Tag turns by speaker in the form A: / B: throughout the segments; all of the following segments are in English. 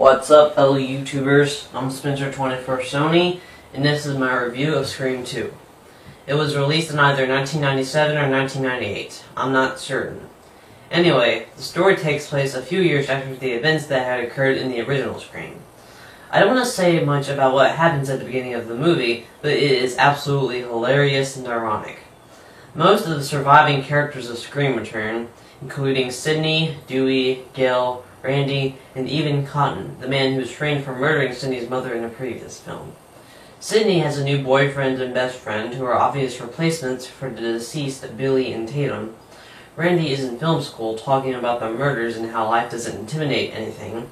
A: What's up, fellow YouTubers? I'm Spencer24Sony, and this is my review of Scream 2. It was released in either 1997 or 1998. I'm not certain. Anyway, the story takes place a few years after the events that had occurred in the original Scream. I don't want to say much about what happens at the beginning of the movie, but it is absolutely hilarious and ironic. Most of the surviving characters of Scream return, including Sidney, Dewey, Gale, Randy, and even Cotton, the man who was framed for murdering Sidney's mother in a previous film. Sidney has a new boyfriend and best friend who are obvious replacements for the deceased Billy and Tatum. Randy is in film school talking about the murders and how life doesn't intimidate anything.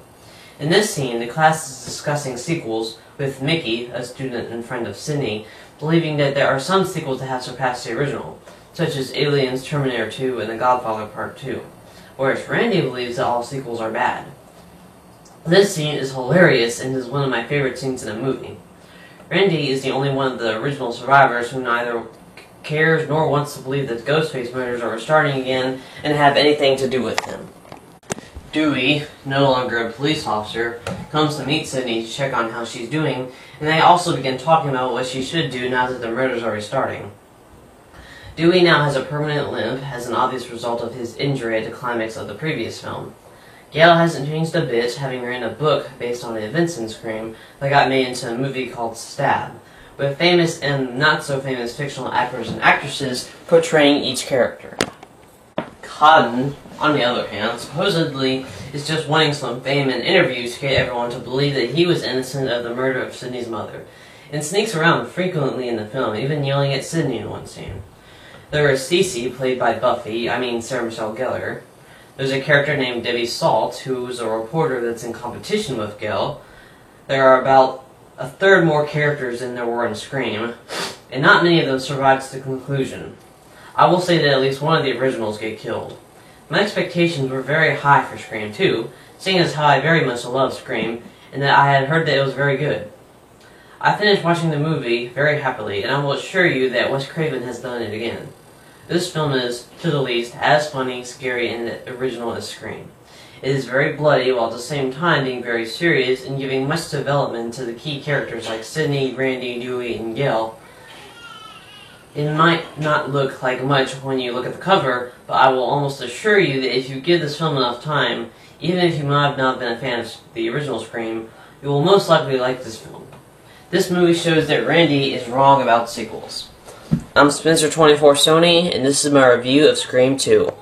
A: In this scene, the class is discussing sequels, with Mickey, a student and friend of Sidney, believing that there are some sequels that have surpassed the original, such as Aliens, Terminator 2, and The Godfather Part 2, whereas Randy believes that all sequels are bad. This scene is hilarious and is one of my favorite scenes in a movie. Randy is the only one of the original survivors who neither cares nor wants to believe that the Ghostface murders are starting again and have anything to do with him. Dewey, no longer a police officer, comes to meet Sidney to check on how she's doing, and they also begin talking about what she should do now that the murders are restarting. Dewey now has a permanent limp as an obvious result of his injury at the climax of the previous film. Gale hasn't changed a bit, having written a book based on the events in Scream that got made into a movie called Stab, with famous and not-so-famous fictional actors and actresses portraying each character. Cotton, on the other hand, supposedly is just wanting some fame in interviews to get everyone to believe that he was innocent of the murder of Sidney's mother, and sneaks around frequently in the film, even yelling at Sidney in one scene. There is Cece, played by Sarah Michelle Gellar. There's a character named Debbie Salt, who's a reporter that's in competition with Gale. There are about a third more characters than there were in Scream, and not many of them survive to the conclusion. I will say that at least one of the originals get killed. My expectations were very high for Scream 2, seeing as how I very much love Scream, and that I had heard that it was very good. I finished watching the movie very happily, and I will assure you that Wes Craven has done it again. This film is, to the least, as funny, scary, and original as Scream. It is very bloody, while at the same time being very serious and giving much development to the key characters like Sidney, Randy, Dewey, and Gale. It might not look like much when you look at the cover, but I will almost assure you that if you give this film enough time, even if you might have not been a fan of the original Scream, you will most likely like this film. This movie shows that Randy is wrong about sequels. I'm Spencer24Sony, and this is my review of Scream 2.